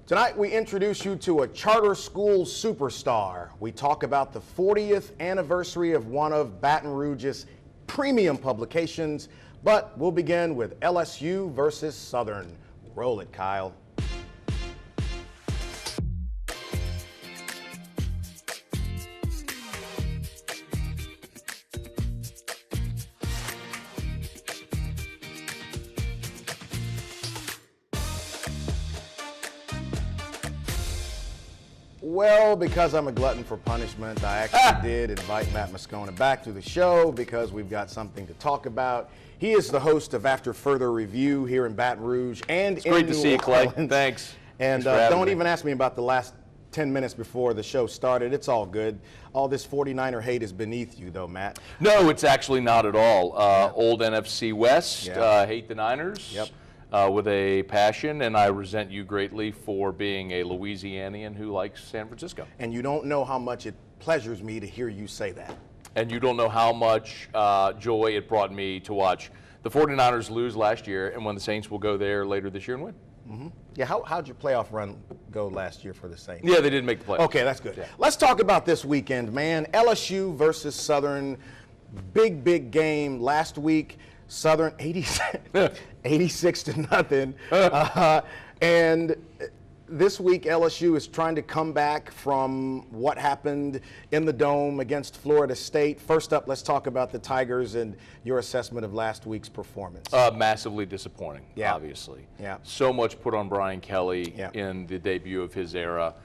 Tonight we introduce you to a charter school superstar. We talk about the 40th anniversary of one of Baton Rouge's premium publications, but we'll begin with LSU versus Southern. Roll it, Kyle. Well, because I'm a glutton for punishment, I actually did invite Matt Moscona back to the show because we've got something to talk about. He is the host of After Further Review here in Baton Rouge and it's in great to see you, Clay. Orleans. Thanks. And don't even ask me about the last 10 minutes before the show started. It's all good. All this 49er hate is beneath you, though, Matt. No, it's actually not at all. Old NFC West, hate the Niners. Yep. With a passion, and I resent you greatly for being a Louisianian who likes San Francisco. And you don't know how much it pleasures me to hear you say that. And you don't know how much joy it brought me to watch the 49ers lose last year, and when the Saints will go there later this year and win. Mm-hmm. Yeah, how'd your playoff run go last year for the Saints? Yeah, they didn't make the playoffs. Okay, that's good. Yeah. Let's talk about this weekend, man. LSU versus Southern. Big game last week. Southern 86 to nothing. And this week LSU is trying to come back from what happened in the Dome against Florida State. First up, let's talk about the Tigers and your assessment of last week's performance. Massively disappointing, obviously. Yeah. So much put on Brian Kelly in the debut of his era.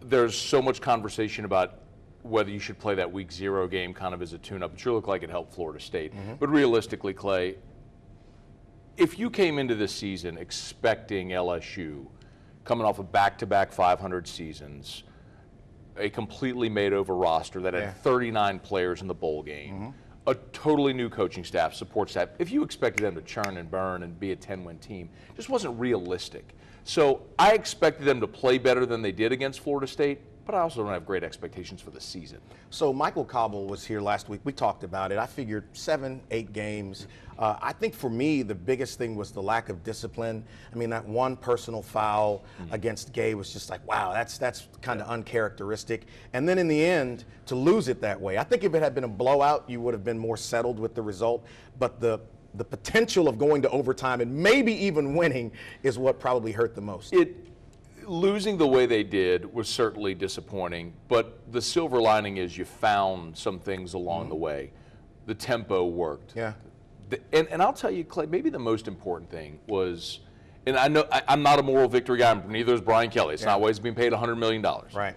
There's so much conversation about whether you should play that week 0 game kind of as a tune-up. It sure looked like it helped Florida State. Mm-hmm. But realistically, Clay, if you came into this season expecting LSU, coming off of back-to-back 500 seasons, a completely made-over roster that had 39 players in the bowl game, a totally new coaching staff, support staff, if you expected them to churn and burn and be a 10-win team, it just wasn't realistic. So I expected them to play better than they did against Florida State, but I also don't have great expectations for the season. So Michael Cobble was here last week. We talked about it. I figured 7, 8 games. I think for me, the biggest thing was the lack of discipline. I mean, that one personal foul against Gay was just like, wow, that's kind of uncharacteristic. And then in the end, to lose it that way. I think if it had been a blowout, you would have been more settled with the result. But the potential of going to overtime and maybe even winning is what probably hurt the most. Losing the way they did was certainly disappointing, but the silver lining is you found some things along the way. The tempo worked. Yeah. And I'll tell you, Clay, maybe the most important thing was, and I know I'm not a moral victory guy, neither is Brian Kelly. It's not why he's being paid $100 million. Right.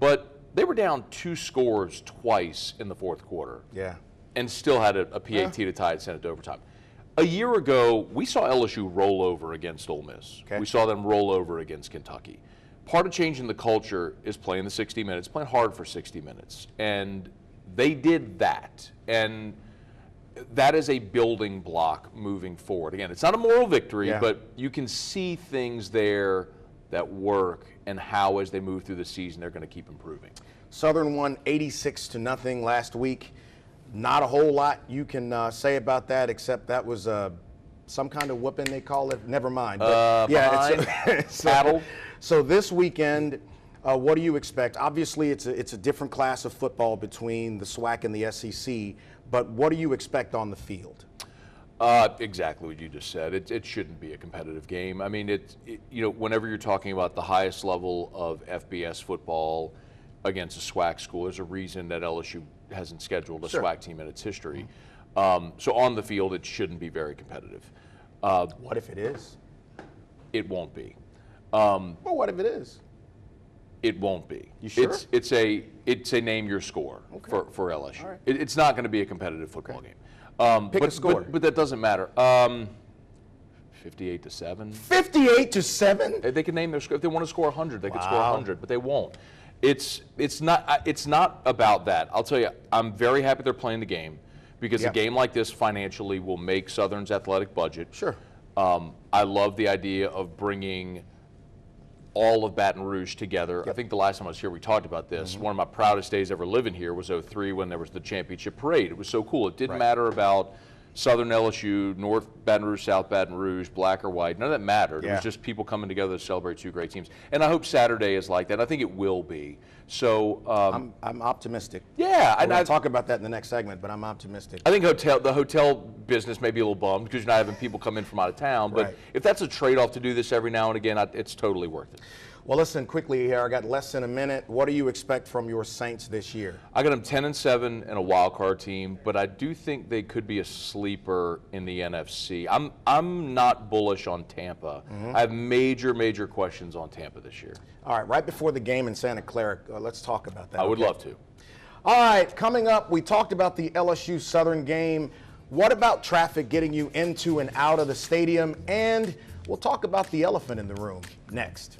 But they were down 2 scores twice in the fourth quarter. Yeah. And still had a PAT to tie it, send it to overtime. A year ago, we saw LSU roll over against Ole Miss. Okay. We saw them roll over against Kentucky. Part of changing the culture is playing the 60 minutes, playing hard for 60 minutes. And they did that. And that is a building block moving forward. Again, it's not a moral victory, but you can see things there that work and how, as they move through the season, they're going to keep improving. Southern won 86 to nothing last week. Not a whole lot you can say about that, except that was some kind of whooping, they call it. Never mind. But, so this weekend, what do you expect? Obviously, it's a different class of football between the SWAC and the SEC, but what do you expect on the field? Exactly what you just said. It shouldn't be a competitive game. I mean, whenever you're talking about the highest level of FBS football against a SWAC school, there's a reason that LSU hasn't scheduled a SWAC team in its history. So on the field, it shouldn't be very competitive. What if it is? It won't be. Well, what if it is? It won't be. You sure? It's a name your score for LSU. Right. It's not going to be a competitive football game. Pick a score. But that doesn't matter. 58 to 7. 58 to 7? They can name their score. If they want to score 100, they could score 100, but they won't. It's not about that. I'll tell you, I'm very happy they're playing the game because a game like this financially will make Southern's athletic budget. Sure. I love the idea of bringing all of Baton Rouge together. I think the last time I was here, we talked about this. One of my proudest days ever living here was '03 when there was the championship parade. It was so cool. It didn't matter about Southern LSU, North Baton Rouge, South Baton Rouge, black or white, none of that mattered. It was just people coming together to celebrate two great teams. And I hope Saturday is like that. I think it will be. So I'm optimistic. Yeah. We're going to talk about that in the next segment, but I'm optimistic. I think the hotel business may be a little bummed because you're not having people come in from out of town. But if that's a trade-off to do this every now and again, it's totally worth it. Well, listen, quickly here, I got less than a minute. What do you expect from your Saints this year? I got them 10-7 and a wild card team, but I do think they could be a sleeper in the NFC. I'm not bullish on Tampa. I have major questions on Tampa this year. All right, right before the game in Santa Clara, let's talk about that. I would love to. All right, coming up, we talked about the LSU Southern game. What about traffic getting you into and out of the stadium? And we'll talk about the elephant in the room next.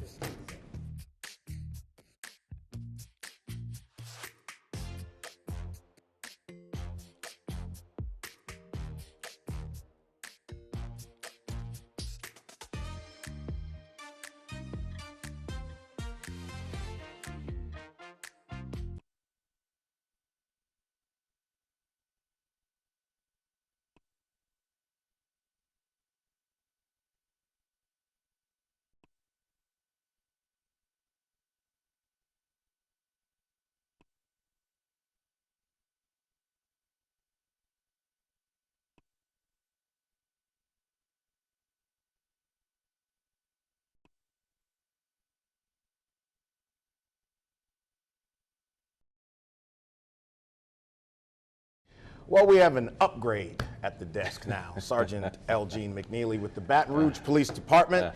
Well, we have an upgrade at the desk now. Sergeant L. Gene McKneely with the Baton Rouge Police Department.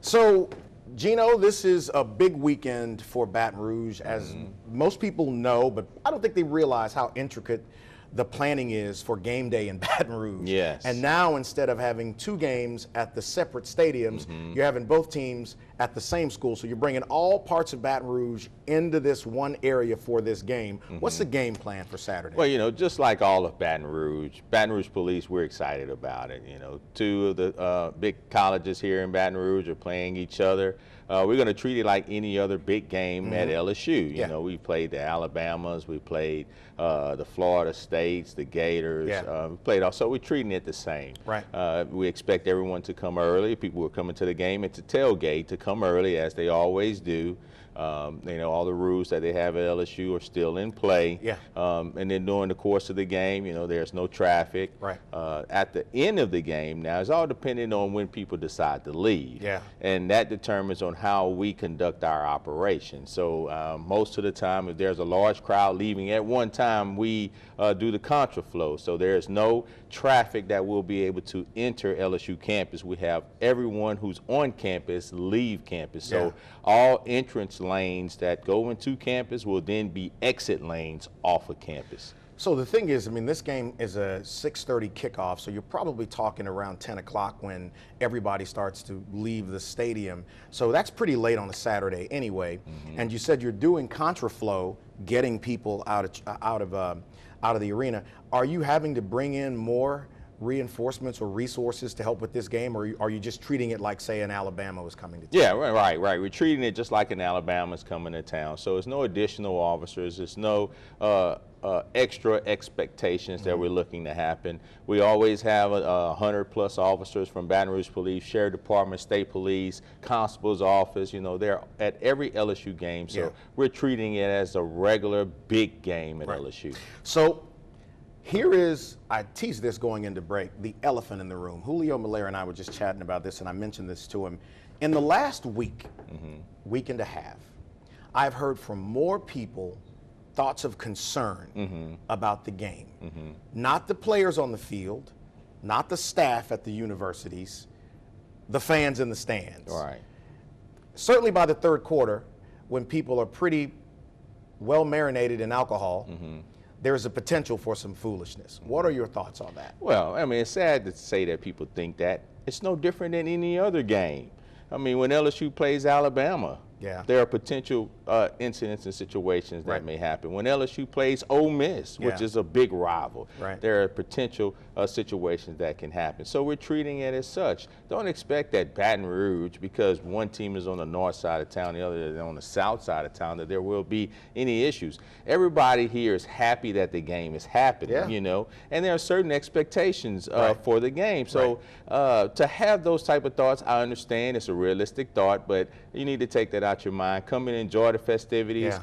So, Gino, this is a big weekend for Baton Rouge, as most people know, but I don't think they realize how intricate the planning is for game day in Baton Rouge. Yes. And now, instead of having two games at the separate stadiums, you're having both teams at the same school. So you're bringing all parts of Baton Rouge into this one area for this game. What's the game plan for Saturday? Well, you know, just like all of Baton Rouge Police, we're excited about it. You know, two of the big colleges here in Baton Rouge are playing each other. We're going to treat it like any other big game at LSU. You know, we played the Alabamas, we played the Florida States, the Gators. We played also. We're treating it the same. Right. We expect everyone to come early. People who are coming to the game and to tailgate to come early, as they always do. You know, all the rules that they have at LSU are still in play. And then during the course of the game, you know, there's no traffic. Right. At the end of the game, now it's all depending on when people decide to leave. And that determines on how we conduct our operation. So most of the time, if there's a large crowd leaving at one time, we do the contraflow. So there's no traffic that will be able to enter LSU campus. We have everyone who's on campus leave campus. So all entrance lanes that go into campus will then be exit lanes off of campus. So the thing is, I mean, this game is a 6:30 kickoff, so you're probably talking around 10 o'clock when everybody starts to leave the stadium. So that's pretty late on a Saturday anyway. And you said you're doing contraflow, getting people out of the arena. Are you having to bring in more reinforcements or resources to help with this game, or are you just treating it like, say, an Alabama was coming to town? Yeah, right. We're treating it just like an Alabama's coming to town. So there's no additional officers. There's no extra expectations that we're looking to happen. We always have 100+ officers from Baton Rouge Police, Sheriff Department, State Police, Constable's Office. You know, they're at every LSU game. So we're treating it as a regular big game at LSU. So here is, I teased this going into break, the elephant in the room. Julio, Melara, and I were just chatting about this, and I mentioned this to him. In the last week, week and a half, I've heard from more people thoughts of concern about the game. Not the players on the field, not the staff at the universities, the fans in the stands. Right. Certainly by the third quarter, when people are pretty well marinated in alcohol, there's a potential for some foolishness. What are your thoughts on that? Well, I mean, it's sad to say that people think that. It's no different than any other game. I mean, when LSU plays Alabama, Yeah. There are potential incidents and situations that may happen. When LSU plays Ole Miss, which is a big rival, there are potential situations that can happen. So we're treating it as such. Don't expect that Baton Rouge, because one team is on the north side of town, the other is on the south side of town, that there will be any issues. Everybody here is happy that the game is happening, you know, and there are certain expectations for the game. So to have those type of thoughts, I understand it's a realistic thought, but you need to take that out your mind. Come and enjoy the festivities.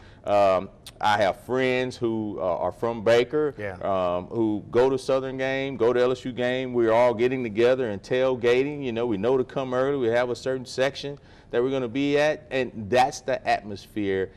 I have friends who are from Baker, who go to Southern game, go to LSU game. We're all getting together and tailgating. You know, we know to come early. We have a certain section that we're going to be at, and that's the atmosphere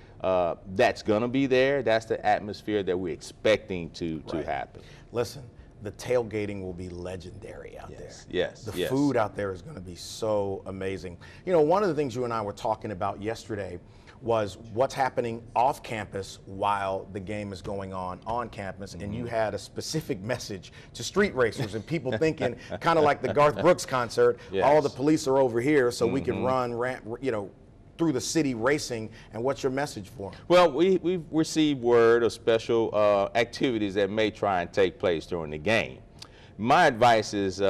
that's going to be there. That's the atmosphere that we're expecting to happen. Listen, the tailgating will be legendary out there. Yes. The food out there is going to be so amazing. You know, one of the things you and I were talking about yesterday was what's happening off campus while the game is going on campus, and you had a specific message to street racers and people thinking, kind of like the Garth Brooks concert, all the police are over here so we can run, you know, through the city racing. And what's your message for them? Well, we've received word of special activities that may try and take place during the game. My advice is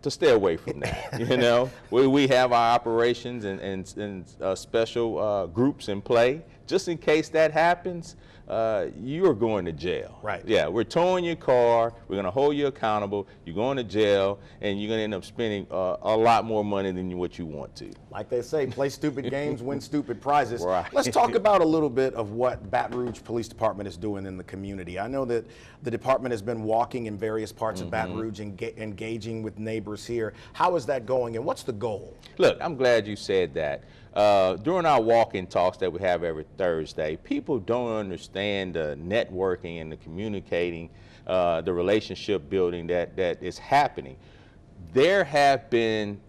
to stay away from that. You know, we have our operations and special groups in play. Just in case that happens, you are going to jail. Right. Yeah, we're towing your car. We're going to hold you accountable. You're going to jail, and you're going to end up spending a lot more money than what you want to. Like they say, play stupid games, win stupid prizes. Right. Let's talk about a little bit of what Baton Rouge Police Department is doing in the community. I know that the department has been walking in various parts of Baton Rouge and engaging with neighbors here. How is that going, and what's the goal? Look, I'm glad you said that. During our walk-in talks that we have every Thursday, people don't understand the networking and the communicating, the relationship building that is happening. There have been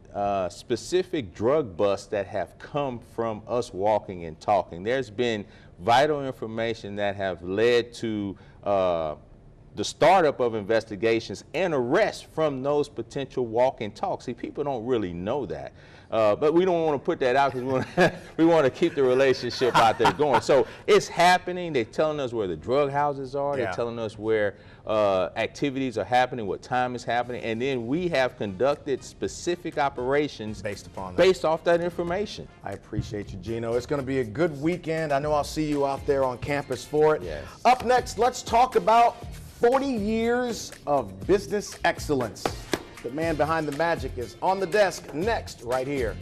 specific drug busts that have come from us walking and talking. There's been vital information that have led to the startup of investigations and arrests from those potential walk-in talks. See, people don't really know that. But we don't want to put that out because we want to keep the relationship out there going. So it's happening. They're telling us where the drug houses are. They're telling us where activities are happening, what time is happening. And then we have conducted specific operations based off that information. I appreciate you, Gino. It's going to be a good weekend. I know I'll see you out there on campus for it. Yes. Up next, let's talk about 40 years of business excellence. The man behind the magic is on the desk next, right here.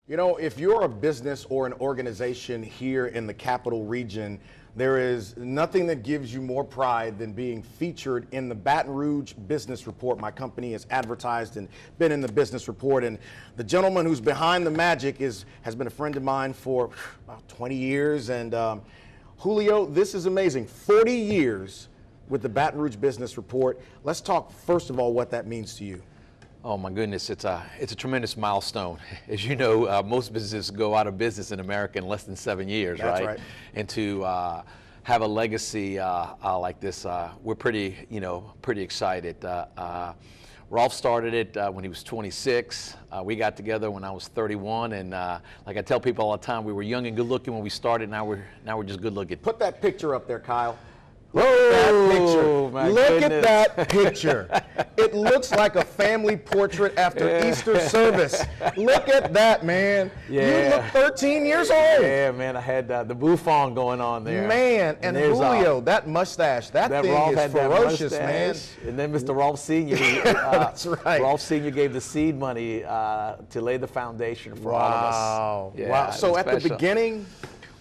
You know, if you're a business or an organization here in the capital region, there is nothing that gives you more pride than being featured in the Baton Rouge Business Report. My company has advertised and been in the Business Report, and the gentleman who's behind the magic has been a friend of mine for about 20 years. And Julio, this is amazing. 40 years with the Baton Rouge Business Report. Let's talk first of all what that means to you. Oh my goodness, it's a tremendous milestone. As you know, most businesses go out of business in America in less than 7 years, right? And to have a legacy like this, we're pretty excited. Rolf started it when he was 26. We got together when I was 31, and like I tell people all the time, we were young and good looking when we started. Now we're just good looking. Put that picture up there, Kyle. Look at that picture. Look goodness. at that picture. It looks like a family portrait after Easter service. Look at that, man. Yeah. You look 13 years old. Yeah, man, I had the bouffant going on there. Man, and Julio, that mustache, that thing Rolf is ferocious, man. And then Mr. Rolf Sr. That's right. Rolf Sr. gave the seed money to lay the foundation for all of us. Yeah, wow. So at special. the beginning,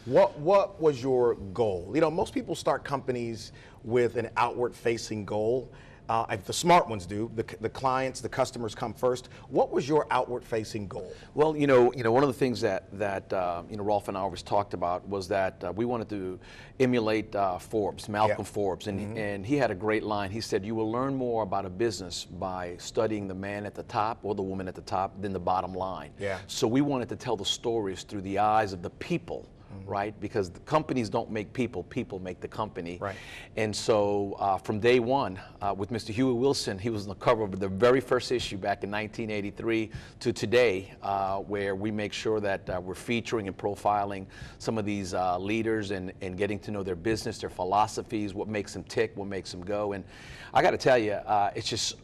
what was your goal? You know, most people start companies with an outward-facing goal. The smart ones do. The clients, the customers come first. What was your outward-facing goal? Well, you know, one of the things that Rolf and I always talked about was that we wanted to emulate Forbes, Malcolm Forbes, and he had a great line. He said, "You will learn more about a business by studying the man at the top or the woman at the top than the bottom line." Yeah. So we wanted to tell the stories through the eyes of the people. Right, because the companies don't make people; people make the company. Right. And so from day one, with Mr. Huey Wilson, he was on the cover of the very first issue back in 1983 to today, where we make sure that we're featuring and profiling some of these leaders and getting to know their business, their philosophies, what makes them tick, what makes them go. And I got to tell you, it's just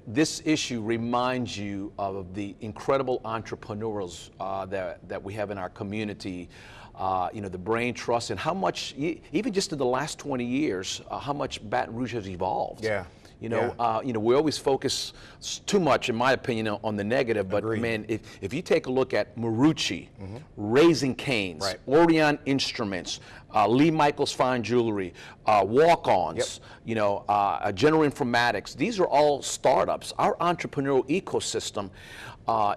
this issue reminds you of the incredible entrepreneurs that we have in our community. The brain trust, and how much, even just in the last 20 years, how much Baton Rouge has evolved. Yeah. We always focus too much, in my opinion, on the negative. But Agreed. man, if you take a look at Marucci, Raising Cane's, Right. Orion Instruments, Lee Michaels Fine Jewelry, Walk-Ons, General Informatics, these are all startups. Our entrepreneurial ecosystem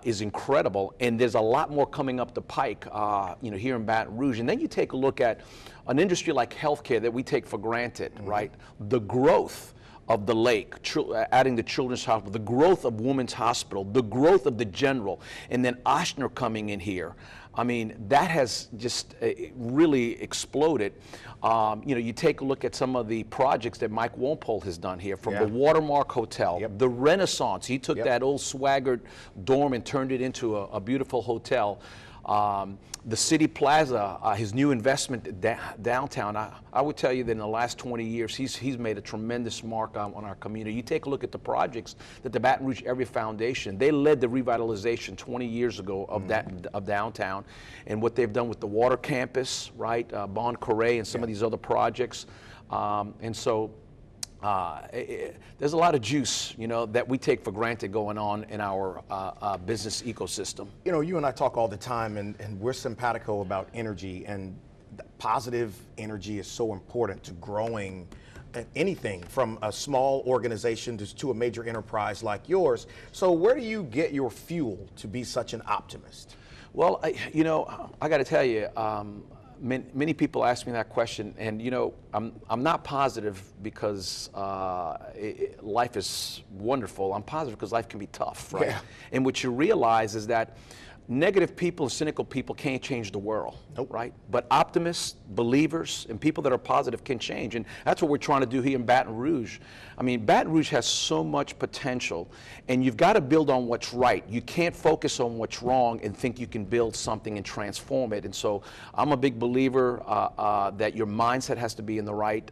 is incredible, and there's a lot more coming up the pike, here in Baton Rouge. And then you take a look at an industry like healthcare that we take for granted, right? The growth of the Lake, adding the Children's Hospital, the growth of Women's Hospital, the growth of the General, and then Ochsner coming in here. I mean, that has just really exploded. You take a look at some of the projects that Mike Walpole has done here, from the Watermark Hotel, the Renaissance. He took that old swaggered dorm and turned it into a beautiful hotel. The City Plaza, his new investment downtown, I would tell you that in the last 20 years, he's made a tremendous mark on our community. You take a look at the projects that the Baton Rouge Area Foundation, they led the revitalization 20 years ago of downtown, and what they've done with the water campus, right, Bon Carré and some of these other projects. There's a lot of juice, that we take for granted going on in our business ecosystem. You and I talk all the time, and we're simpatico about energy, and positive energy is so important to growing anything from a small organization to a major enterprise like yours. So where do you get your fuel to be such an optimist? Well, I got to tell you, many people ask me that question, and I'm not positive because life is wonderful. I'm positive because life can be tough, right? Yeah. And what you realize is that negative people and cynical people can't change the world, right? But optimists, believers, and people that are positive can change, and that's what we're trying to do here in Baton Rouge. I mean, Baton Rouge has so much potential, and you've got to build on what's right. You can't focus on what's wrong and think you can build something and transform it. And so I'm a big believer that your mindset has to be in the right.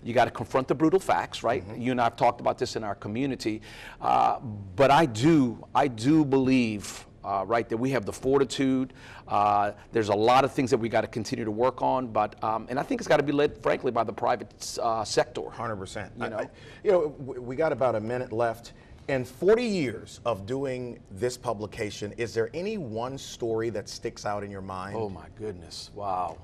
You got to confront the brutal facts, right? You and I have talked about this in our community, but I do believe right, that we have the fortitude. There's a lot of things that we got to continue to work on, but and I think it's got to be led, frankly, by the private sector. 100%. We got about a minute left. In 40 years of doing this publication, is there any one story that sticks out in your mind? Oh my goodness! Wow.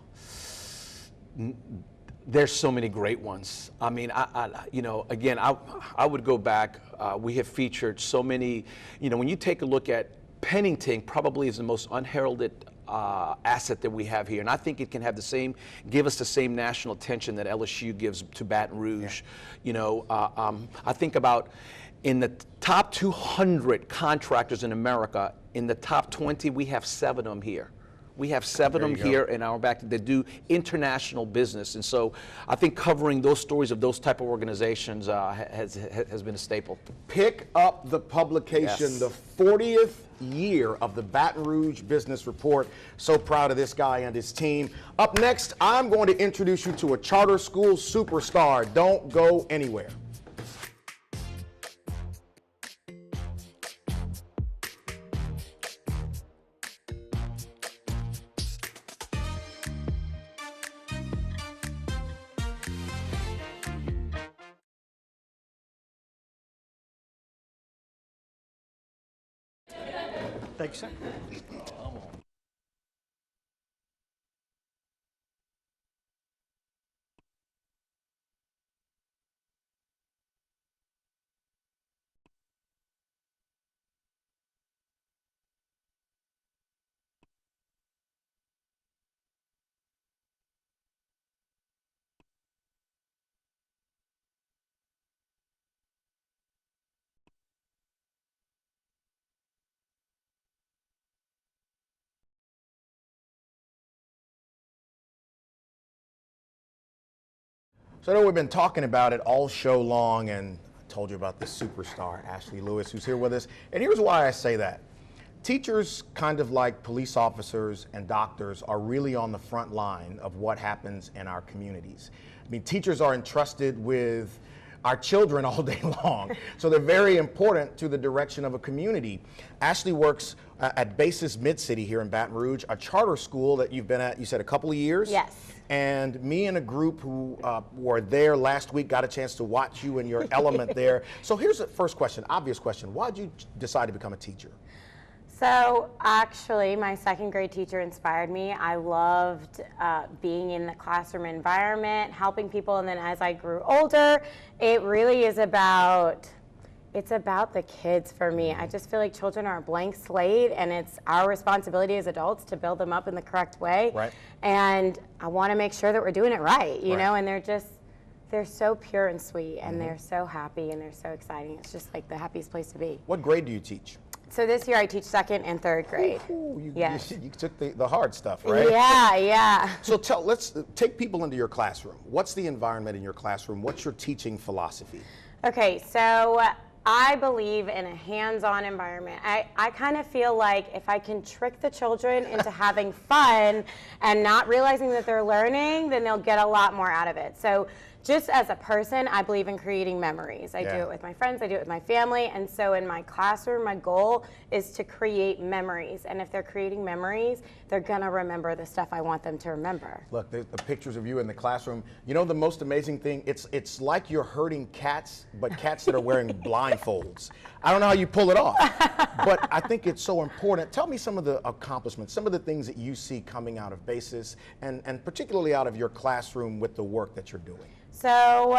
There's so many great ones. I mean, again, I would go back. We have featured so many. When you take a look at Pennington, probably is the most unheralded asset that we have here, and I think it can have give us the same national attention that LSU gives to Baton Rouge. I think about in the top 200 contractors in America, in the top 20, we have 7 of them here. We have 7 of them here in our back that do international business. And so I think covering those stories of those type of organizations has been a staple. Pick up the publication, the 40th year of the Baton Rouge Business Report. So proud of this guy and his team. Up next, I'm going to introduce you to a charter school superstar. Don't go anywhere. Thank you, sir. So I know we've been talking about it all show long, and I told you about the superstar, Ashley Lewis, who's here with us. And here's why I say that. Teachers, kind of like police officers and doctors, are really on the front line of what happens in our communities. I mean, teachers are entrusted with our children all day long, so they're very important to the direction of a community. Ashley works at Basis Mid-City here in Baton Rouge, a charter school that you've been at, you said, a couple of years? Yes. And me and a group who were there last week got a chance to watch you in your element there. So here's the first question, obvious question. Why did you decide to become a teacher? So actually, my second grade teacher inspired me. I loved being in the classroom environment, helping people, and then as I grew older, it really is about, it's about the kids for me. I just feel like children are a blank slate, and it's our responsibility as adults to build them up in the correct way. Right. And I want to make sure that we're doing it right, you know, and they're so pure and sweet, and they're so happy, and they're so exciting. It's just like the happiest place to be. What grade do you teach? So this year I teach 2nd and 3rd grade. Yes. You took the hard stuff, right? Yeah, yeah. So let's take people into your classroom. What's the environment in your classroom? What's your teaching philosophy? Okay, so I believe in a hands-on environment. I kind of feel like if I can trick the children into having fun and not realizing that they're learning, then they'll get a lot more out of it. So just as a person, I believe in creating memories. I do it with my friends, I do it with my family, and so in my classroom, my goal is to create memories. And if they're creating memories, they're gonna remember the stuff I want them to remember. Look, the pictures of you in the classroom. You know the most amazing thing? It's like you're herding cats, but cats that are wearing blindfolds. I don't know how you pull it off, but I think it's so important. Tell me some of the accomplishments, some of the things that you see coming out of Basis, and particularly out of your classroom with the work that you're doing. So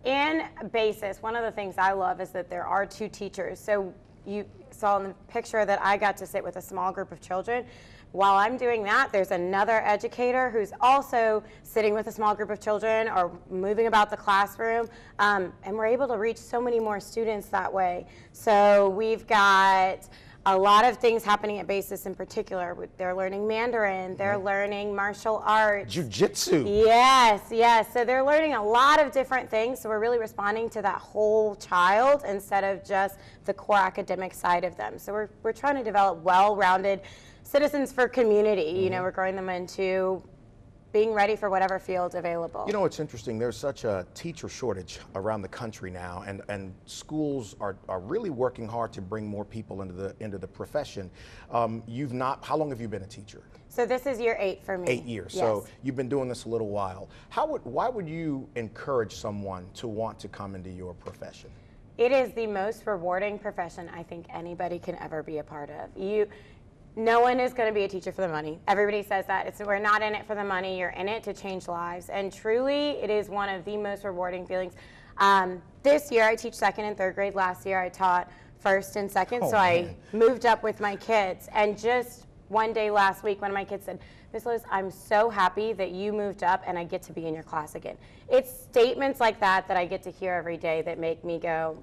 in Basis, one of the things I love is that there are 2 teachers. So you saw in the picture that I got to sit with a small group of children. While I'm doing that, there's another educator who's also sitting with a small group of children or moving about the classroom, and we're able to reach so many more students that way. So we've got a lot of things happening at Basis in particular. They're learning Mandarin, they're learning martial arts. Jiu-jitsu. Yes, yes. So they're learning a lot of different things. So we're really responding to that whole child instead of just the core academic side of them. So we're trying to develop well-rounded citizens for community. You know, we're growing them into being ready for whatever field's available. You know, it's interesting. There's such a teacher shortage around the country now, and schools are really working hard to bring more people into the profession. How long have you been a teacher? So this is year 8 for me. 8 years. Yes. So you've been doing this a little while. Why would you encourage someone to want to come into your profession? It is the most rewarding profession I think anybody can ever be a part of. No one is going to be a teacher for the money. Everybody says that. We're not in it for the money. You're in it to change lives. And truly, it is one of the most rewarding feelings. This year, I teach 2nd and 3rd grade. Last year, I taught 1st and 2nd. I moved up with my kids. And just one day last week, one of my kids said, Miss Lewis, I'm so happy that you moved up and I get to be in your class again. It's statements like that I get to hear every day that make me go,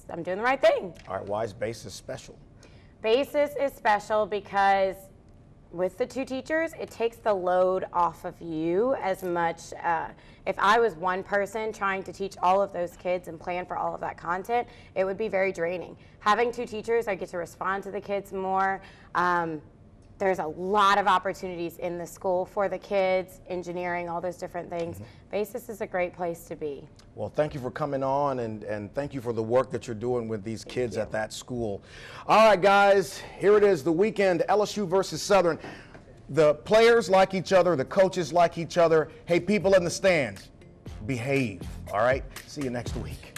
I'm doing the right thing. All right, why is Basis special? Basis is special because with the 2 teachers, it takes the load off of you as much. If I was one person trying to teach all of those kids and plan for all of that content, it would be very draining. Having 2 teachers, I get to respond to the kids more. There's a lot of opportunities in the school for the kids, engineering, all those different things. Basis is a great place to be. Well, thank you for coming on, and thank you for the work that you're doing with these kids at that school. All right, guys, here it is, the weekend, LSU versus Southern. The players like each other, the coaches like each other. Hey, people in the stands, behave, all right? See you next week.